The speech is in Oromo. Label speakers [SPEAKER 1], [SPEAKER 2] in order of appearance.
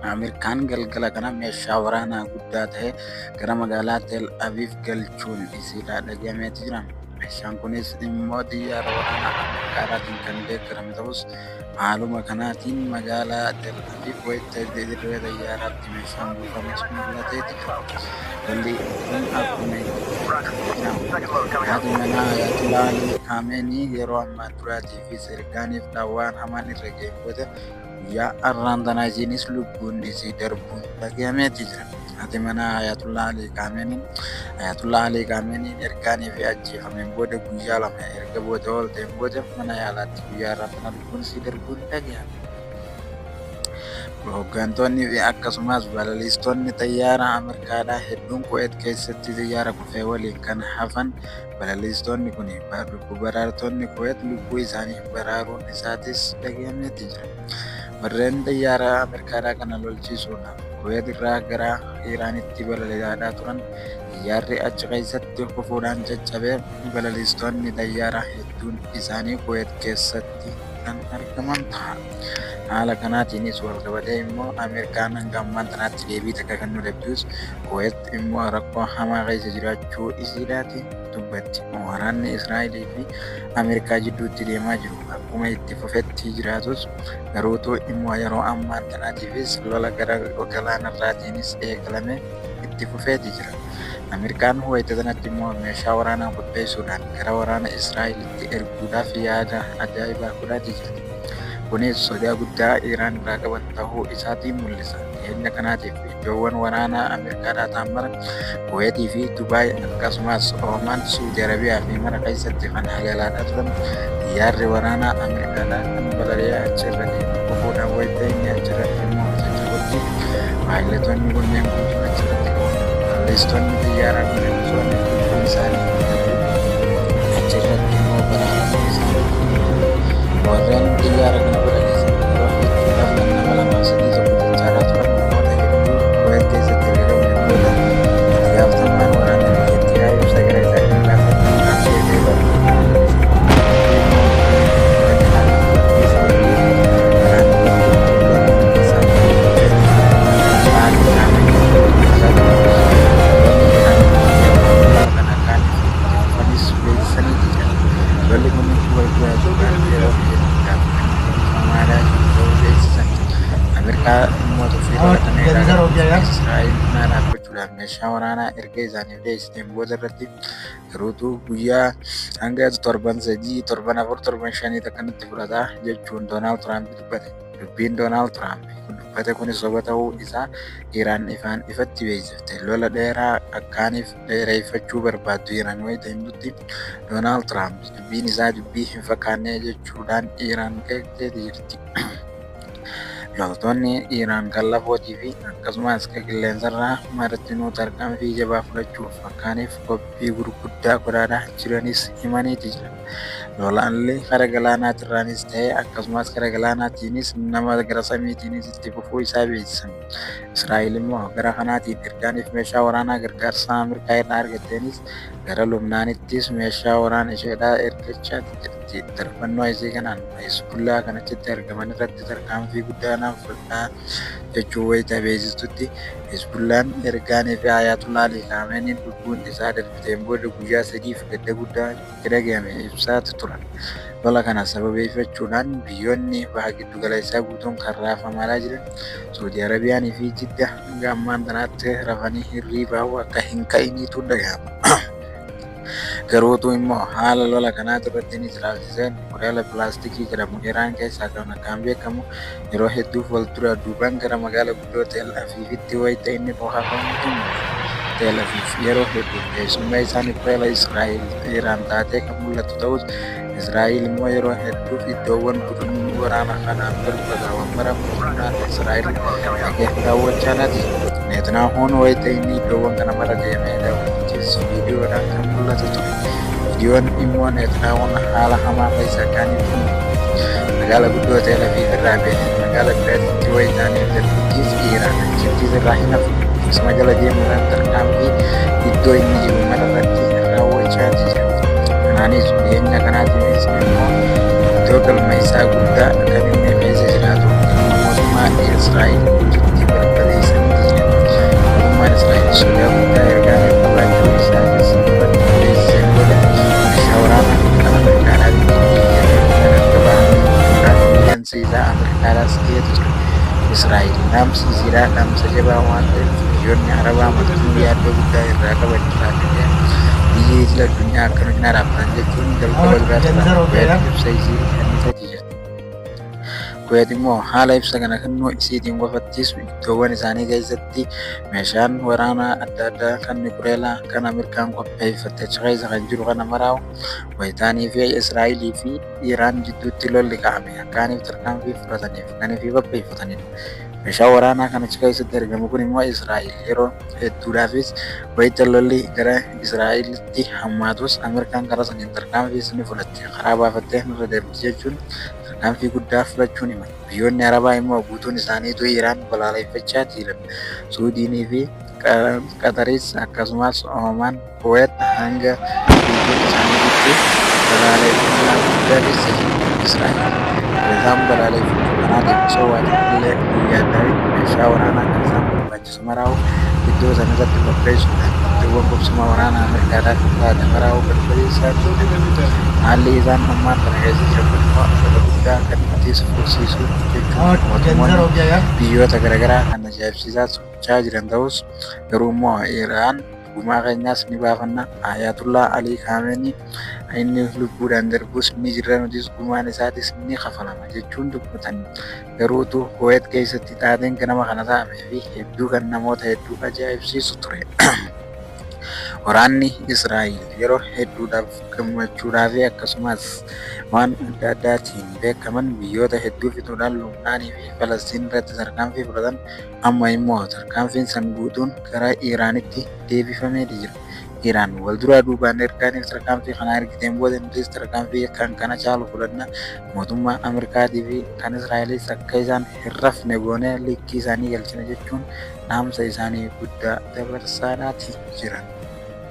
[SPEAKER 1] Ameerikaan galgala kana meeshaa waraanaa guddaa ta'e gara magaalaa Teel Aviv galchuun isiidhaa dhagahameeti jira. Meeshaan kunis immoo xiyyaara waraanaa Ameerikaatiin kan deeggarame ta'us haaluma kanaatiin magaalaa Teel Aviv wayita dirree xiyyaaraatti meeshaan buufames mul'ateeti jira. Lolli kun akkuma haati manaa Ayatollah Ali Khamenei yeroo ammaa duraatii fi sirgaaniif dhaawwaan hamaan irra ga'e booda guyyaa har'aan tanaatiinis lubbuun isii darbuun dhagahameeti jira. Haati manaa Ayatollah Ali Khameneiin ergaanii fi ajjeefameen booda guyyaa lama erga booda oolteen booda mana yaalaatti guyyaa har'aa kana lubbuun isii darbuun dhagahame. Hooggantoonni fi akkasumas balaliistonni xiyyaara Ameerikaadhaa hedduun Kuwait keessatti xiyyaara kufee waliin kan hafan balaliistonni kun baraartonni Kuwait lubbuu isaanii baraaruun isaatis dhagahameeti jira. Warreen xiyyaara Ameerikaadhaa kana lolchiisuudhaaf Kuwait irraa gara Iraanitti balali'aa turan xiyyaarri achi keessatti kufuudhaan caccabee balaliistonni xiyyaara hedduun isaanii Kuwait keessatti kan argaman ta'a. Haala kanaatiinis walqabatee immoo Ameerikaan hanga ammaan tanaatti deebii takka kan nu dhabdus Kuwait immoo rakkoo hamaa keessa jiraachuu isiidhaati dubbatti. Waraanni Israa'elii fi Ameerikaa jidduutti deemaa jiru akkuma itti fufetti jiraatus garuutu immoo yeroo ammaan tanaatiifis lola gara galaanarraatiinis eegalame itti fufeeti jira. Ameerikaan wayita kanatti immoo meeshaa waraanaa qopheessuudhaan gara waraana Israa'elitti erguudhaaf yaada ajaa'ibaa godhaati jirti. Kunis sodaa guddaa Iraan irraa qaban ta'uu isaatiin mul'isa. Dhiyeenya kanaatiif iddoowwan waraanaa Ameerikaadhaa ta'an mara Kuweetii fi Dubaay akkasumas Oomaan, Suudi Arabiyaa fi mara keessatti kan haleelaa turan xiyyaarri waraanaa Ameerikaadhaa kan balali'aa achirra deemu kufuudhaan wayita inni achirratti immoo caccabutti paayiletonni kunneen guutuun achirratti qabamu. Balaliistonni xiyyaaraa kunneen osoo inni lubbuun isaanii achirratti immoo baraaramuu isaanii warreen xiyyaara kana balaliisan yeroo hedduudhaaf kan nama lamaa sadii tokko jechaa turan namoota hedduu Kuwait keessatti argaman booda itti gaafatamaan waraana biyyattii ibsa gara isaanii laafatan kan deebee meeshaa waraanaa erga isaaniif dhiyeessiteen booda irratti garuutu guyyaa hanga torban 3, torban 4, torban 5 akkanatti fudhata jechuun Doonaald Tiraamp dubbate. Dubbiin Doonaald Tiraamp dubbate kunis soba ta'uu isaa Iraan ifaan ifatti beeksifte. Lola dheeraa akkaaniif dheereeffachuu barbaaddu Iraan wayita himtutti Doonaald Tiraamp dubbiin isaa dubbii hin fakkaanne jechuudhaan Iraan qeeqxeeti jirti. Loltoonni Iraan kan lafootii fi akkasumas kan qilleensarraa marattinuu tarkaanfii jabaa fudhachuuf akkaaniif qophii gurguddaa godhaadhaa jiranis himaniiti jira. Lolaallee kara galaanaatirraanis ta'ee akkasumas kara galaanaatiinis nama gara samiitiinis itti fufuu isaa beeksisan. Israa'el immoo gara kanaatiin ergaaniif meeshaa waraanaa gargaarsa Ameerikaa irraa argatteenis gara Lubnaanittis meeshaa waraana isheedhaa ergachaa jirti. Darbannoo isii kanaan Hizbullaa kan achitti argaman irratti tarkaanfii guddaa fudhadhaa jechuu wayita beeksistutti Hizbullaan ergaanii fi Ayatollah Ali Khameneiin lubbuun isaa darbiteen booda guyyaa 3f gadda guddaa itti dhagahame ibsaatu turan. Lola kana sababeeffachuudhaan biyyoonni baha giddu galeessaa guutuun kan raafamaa jiran Suudi Arabiyaanii fi Jidda hanga ammaan tanaatti rafanii hirriibaa akka hin ka'iniitu dhagahama. Garuutu immoo haala lola kanaatu irratti ni ilaalchiseen modeela pilaastikii jedhamu Iraan keessaa kan beekamu yeroo hedduu fuuldura duubaan gara magaalaa guddoo Teel Aviivitti wayita inni dhoofafamutu Teel Aviiv yeroo hedduu keessummaa isaanii Israa'el Iraan taatee kan mul'atu ta'us Israa'el immoo yeroo hedduuf iddoowwan bu'uuraalee waraanaa kanaan balbalaawwan mara mootummaan Israa'el dhagee daawwachaa laati. Netanyahuun wayita inni iddoowwan kana mara deemee daawwachiis viidiyoodhaan kan mul'atu ture. Viidiyoon immoo Netanyahuun haala hamaa keessa kan ibsu magaalaa guddoo Teel Aviiv irraa bahee magaalaa biraatti wayitaanii dargaggeessi Iraan achittis irraa hin hafu. Akkasuma jala deemuudhaan tarkaanfii iddoo inni jiru mararratti raawwachaa jira. Kanaanis dhiyeenya kanaatiinis immoo iddoo galma isaa guddaa kan inni keessa jiraatu mootummaa Israa'el sodaa guddaa ergaaniif qabaachuu isaatis beeksiseen booda meeshaa waraanaa kan Ameerikaadhaatiin biyya akka bahan miidhansiisaa Ameerikaadhaas dhiyeetu ture. Israa'el dhaamsi isiidhaa dhaamsa jabaa waan ta'eef biyyoonni Arabaa martinuu yaaddoo guddaa irraa qaban ilaalanii biyyi idil addunyaa akka nuti dhaabbatan jechuun jalqaba duraa Kuweet ibsa isii kenniteeti jirti. Kuweet immoo haala ibsa kana kennuu isiitiin qofattis iddoowwan isaanii keessatti meeshaan waraanaa adda addaa kan Nukuleeraa kan Ameerikaan qopheeffatte achi keessa kan jiru kana maraa'u wayitaanii fi Israa'elii fi Iraan jidduutti lolli kaa'ame akkaaniif tarkaanfii fudhataniif kan ifii qopheeffatanidha. Meeshaan waraanaa kan achi keessatti argamu kun immoo Israa'el yeroo hedduudhaafis wayita lolli gara Israa'elitti hammaatus Ameerikaan karaa saniin tarkaanfii ni fudhatte karaa baafattee nurra deemti jechuun tarkaanfii guddaa fudhachuun himate. Biyyoonni Arabaa immoo guutuun isaaniitu Iraan balaaleffachaa jiran. Suudiinii fi Qataris akkasumas Oomaan, Kuweet hanga biyyoonni isaaniitti balaaleffannaa guddaa keessa jiru. Israa'el isaan balaaleffachuu kanaatiif osoo waan illee yaadanii meeshaa waraanaa kan isaan barbaachisu maraa'u iddoo sana irratti qopheessuudhaan iddoowwan qubsuma waraanaa Ameerikaadhaan taate maraa'u barbadeessaa jiru. Haalli isaan ammaan kana keessa jiran kun immoo lola guddaa kan ittis fufsiisuu jechuun mootummoonni biyyoota garaagaraa kan ajaa'ibsiisaa sochochaa jiran ta'us garuu immoo Iraan gumaa keenyaas ni baafanna Ayatullah Ali Khamenei inni lubbuudhaan darbus ni jirra nutis gumaan isaatis ni kafalama jechuun dubbatan. Garuutu Kuweet keessatti taateen ganama kana ta'amee fi hedduu kan namoota hedduu ajaa'ibsiisu ture. Waraanni Israa'el yeroo hedduudhaaf gammachuudhaa fi akkasumas waan adda addaatiin beekaman biyyoota hedduu fixuudhaan Lubnaanii fi Falastiin irratti tarkaanfii fudhatan amma immoo tarkaanfiin san guutuun gara Iraanitti deebifamee jira. Iraan wal duraa duubaan ergaaniif tarkaanfii kana ergiteen booda nutis tarkaanfii kan kana caalu fudhanna mootummaa Ameerikaatii fi kan Israa'elis akka isaan hin rafne goonee likkii isaanii galchina jechuun dhaamsa isaanii guddaa dabarsaadhaati jiran.